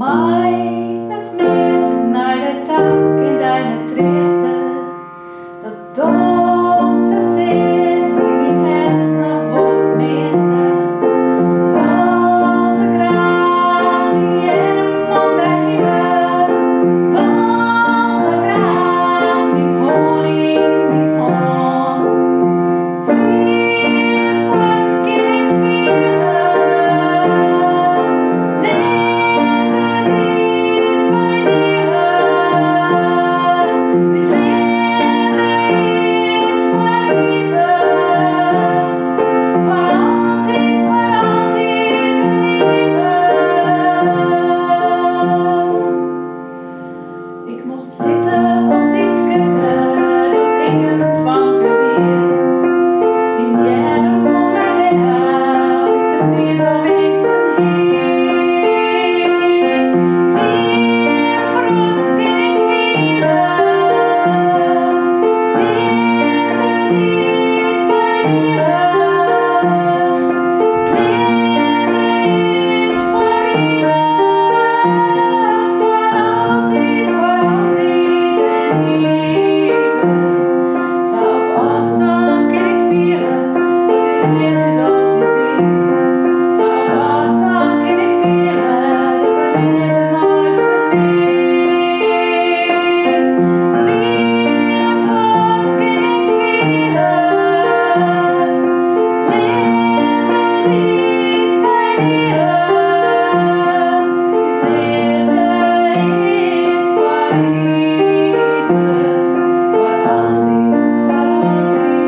mij net meer naar de tak in deine triste. Dat doet zozeer wie het nog wordt meeste. Wat ze graag niet om de hielen. Wat ze graag niet honing, niet hoor. Wie voort kan ik vielen? Liefde niet wij delen. Wie's liefde is voor eeuwig. Voor altijd en eeuwig. Ik mocht zitten op die schutte, dat ik een vanke weer. In jaren om mij heen had ik verdriet of ik zijn heer. Vier vroeg kan ik vielen. Liefde niet wij delen. Liefde is voor eeuwig. Voor altijd en eeuwig. Zo op afstand kan ik vieren dat die liefde is altijd bindt. Zo op afstand kan ik vieren dat de liefde nooit verdwijnt. Vier voort kan ik vieren. Liefde niet wij delen. Dus liefde is voor eeuwig. Voor altijd en eeuwig.